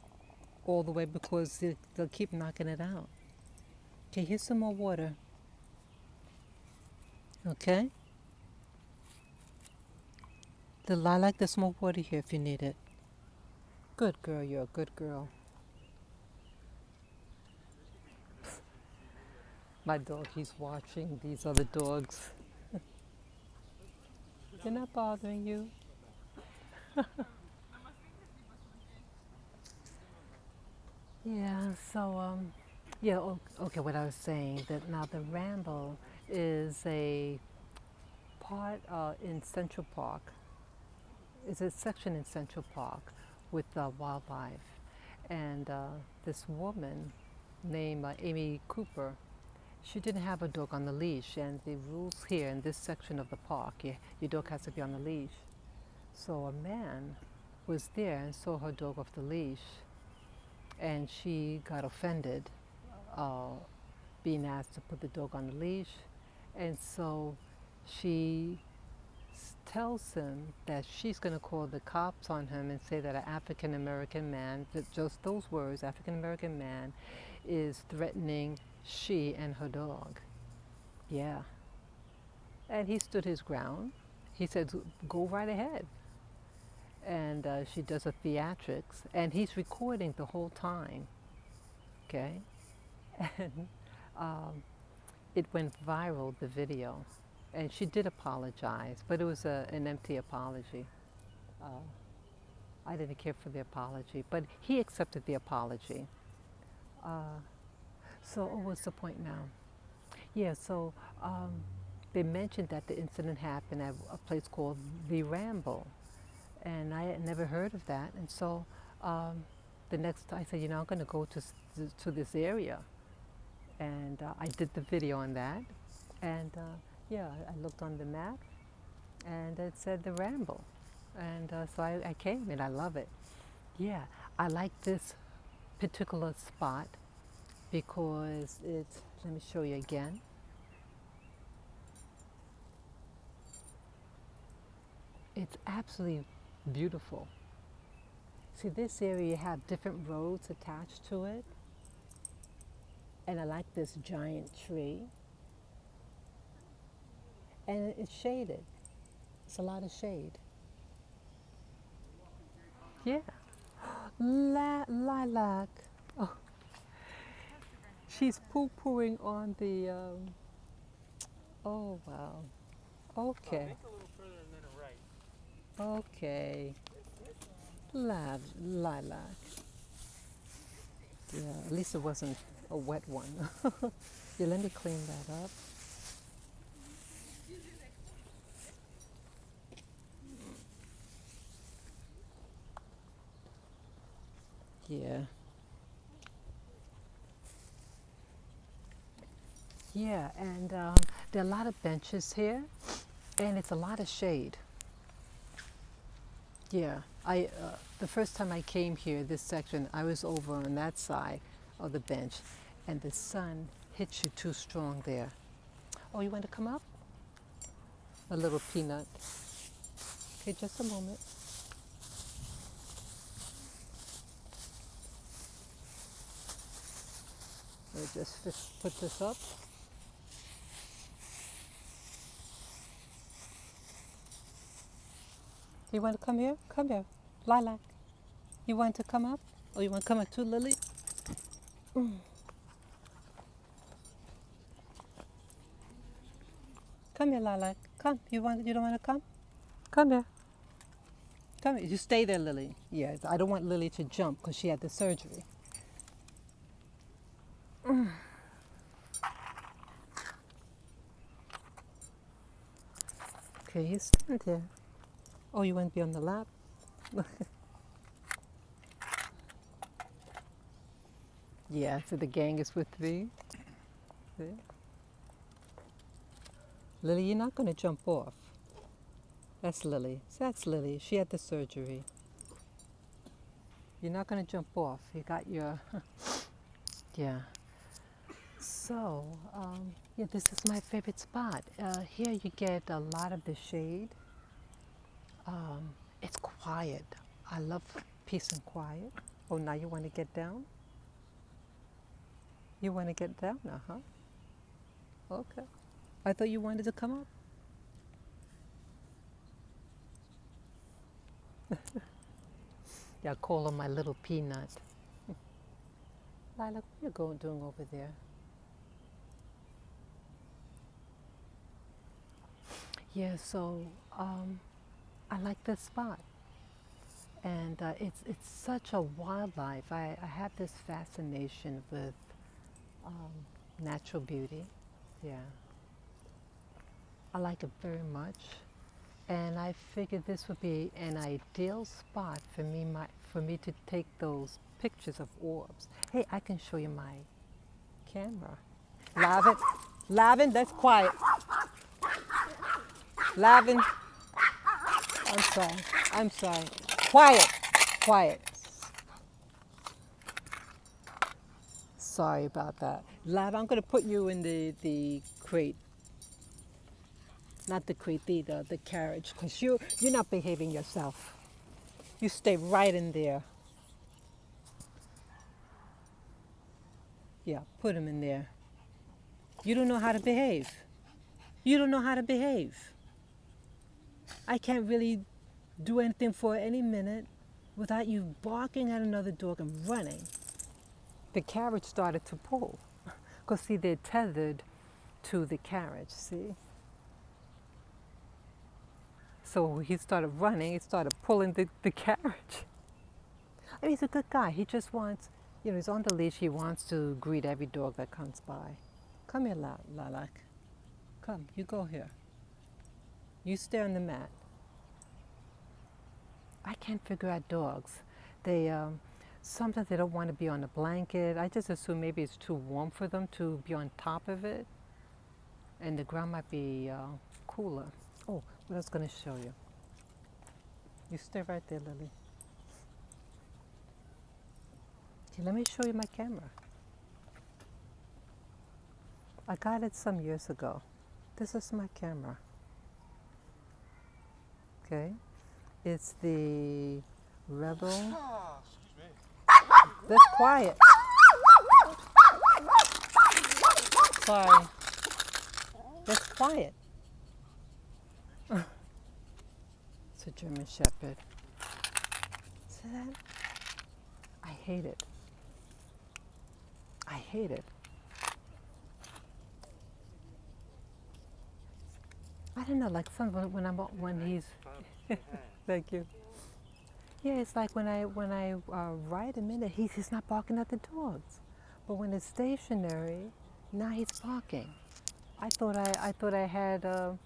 A: all the way because they'll keep knocking it out. Okay, here's some more water. Okay? I like the more water here if you need it. Good girl, you're a good girl. My dog, he's watching these other dogs. They're not bothering you. Yeah, so, yeah, okay, what I was saying, that now the Ramble is a part in Central Park, is a section in Central Park with wildlife. And this woman named Amy Cooper, she didn't have a dog on the leash, and the rules here in this section of the park, your dog has to be on the leash. So a man was there and saw her dog off the leash, and she got offended uh, being asked to put the dog on the leash. And so she tells him that she's going to call the cops on him and say that an African American man, just those words, African American man, is threatening she and her dog. Yeah. And he stood his ground. He said, go right ahead. And she does a theatrics, and he's recording the whole time. Okay. And it went viral, the video. And she did apologize, but it was an empty apology. I didn't care for the apology, but he accepted the apology. So what's the point now? Yeah, so they mentioned that the incident happened at a place called The Ramble, and I had never heard of that. And so the next, I said, I'm going to go to this area, and I did the video on that, and yeah, I looked on the map, and it said The Ramble, and so I came, and I love it. Yeah, I like this particular spot because it's, let me show you again. It's absolutely beautiful. See, this area, you have different roads attached to it, and I like this giant tree, and it's shaded. It's a lot of shade. Yeah. Lilac. Oh, she's poo-pooing on the, oh wow. Okay.
D: Make a little further and then a right.
A: Okay. Lilac. Yeah, at least it wasn't a wet one. Yeah, let me clean that up. Yeah. Yeah, and there are a lot of benches here, and it's a lot of shade. Yeah, the first time I came here, this section, I was over on that side of the bench, and the sun hits you too strong there. Oh, you want to come up? A little peanut. Okay, just a moment. Let me just put this up. You want to come here? Come here. Lilac. You want to come up? Or you want to come up too, Lily? Come here, Lilac. Come. You don't want to come? Come here. Come here. You stay there, Lily. Yes, I don't want Lily to jump because she had the surgery. Okay, you stand here. Oh, you want to be on the lap? Yeah, so the gang is with me. See? Lily, you're not going to jump off. That's Lily. So that's Lily. She had the surgery. You're not going to jump off. You got your... Yeah. So, yeah, this is my favorite spot. Here you get a lot of the shade. It's quiet. I love peace and quiet. Oh, now you want to get down? You want to get down now, huh? Okay. I thought you wanted to come up. Yeah, I call her my little peanut. Lila, what are you doing over there? Yeah, so I like this spot. And it's such a wildlife. I have this fascination with um, natural beauty. Yeah, I like it very much. And I figured this would be an ideal spot for me to take those pictures of orbs. Hey, I can show you my camera. Lavin, Lavin, that's quiet. Lavin, I'm sorry. I'm sorry. Quiet, quiet. Sorry about that. Lavin, I'm going to put you in the crate. Not the crate, the carriage, because you're not behaving yourself. You stay right in there. Yeah, put him in there. You don't know how to behave. You don't know how to behave. I can't really do anything for any minute without you barking at another dog and running. The carriage started to pull. Because, see, they're tethered to the carriage, see? So he started running, he started pulling the carriage. I mean, he's a good guy. He just wants, he's on the leash. He wants to greet every dog that comes by. Come here, Lilac. Come, you go here. You stay on the mat. I can't figure out dogs. They sometimes they don't want to be on the blanket. I just assume maybe it's too warm for them to be on top of it, and the ground might be cooler. Oh, what I was going to show you. You stay right there, Lily. Okay, let me show you my camera. I got it some years ago. This is my camera. Okay, it's the Rebel.
D: Ah, excuse me.
A: That's quiet. Sorry. That's quiet. It's a German Shepherd. See that? I hate it. I hate it. I don't know, like when he's. Thank you. Yeah, it's like when I ride him in it, he's not barking at the dogs, but when it's stationary, now he's barking. I thought I had a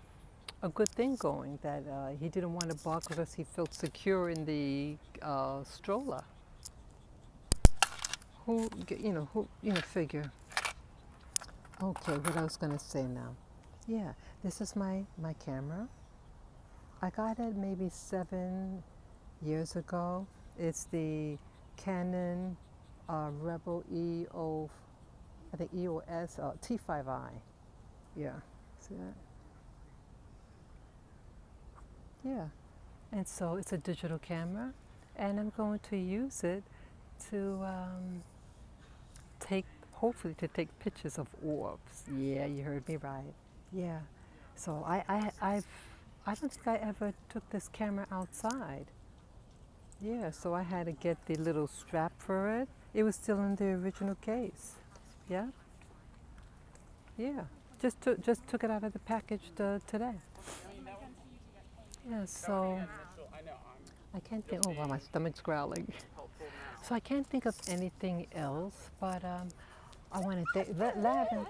A: good thing going, that he didn't want to bark because he felt secure in the stroller. Figure. Okay, what I was gonna say now. Yeah, this is my camera. I got it maybe 7 years ago. It's the Canon Rebel I think EOS T5i. Yeah, see that? Yeah, and so it's a digital camera, and I'm going to use it to hopefully to take pictures of orbs. Yeah, you heard me right. Yeah, so I don't think I ever took this camera outside. Yeah, so I had to get the little strap for it. It was still in the original case. Yeah? Yeah. Just took it out of the package today. Yeah, so I can't think. Oh, wow, my stomach's growling. So I can't think of anything else, but I want to Lavin.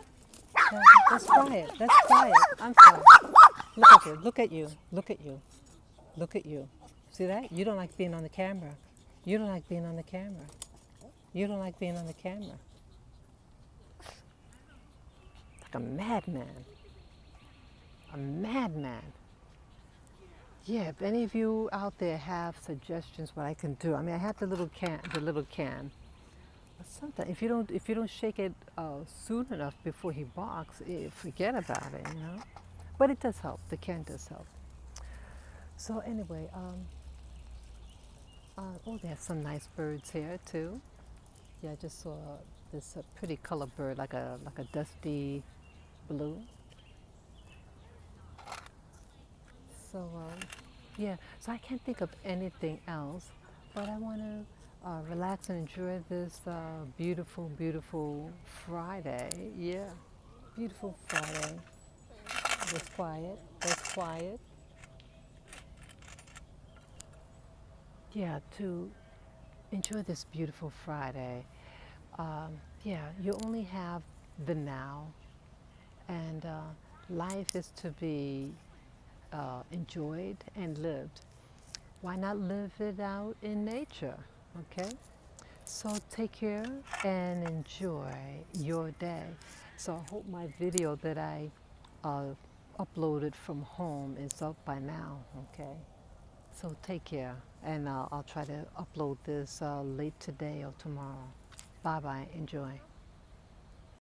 A: That's quiet. That's quiet. I'm sorry. Look at you. Look at you. Look at you. Look at you. See that? You don't like being on the camera. You don't like being on the camera. You don't like being on the camera. Like a madman. A madman. Yeah, if any of you out there have suggestions what I can do, I mean, I have the little can. But sometimes if you don't shake it soon enough before he barks, forget about it, But it does help. The can does help. So anyway, they have some nice birds here too. Yeah, I just saw this pretty color bird, like a dusty blue. So yeah, so I can't think of anything else, but I want to relax and enjoy this beautiful, beautiful Friday. Yeah, beautiful Friday. That's quiet. That's quiet. Yeah, to enjoy this beautiful Friday. Yeah, you only have the now, and life is to be enjoyed and lived. Why not live it out in nature? Okay? So take care and enjoy your day. So I hope my video that I uploaded from home is up by now. Okay? So take care, and I'll try to upload this late today or tomorrow. Bye bye. Enjoy.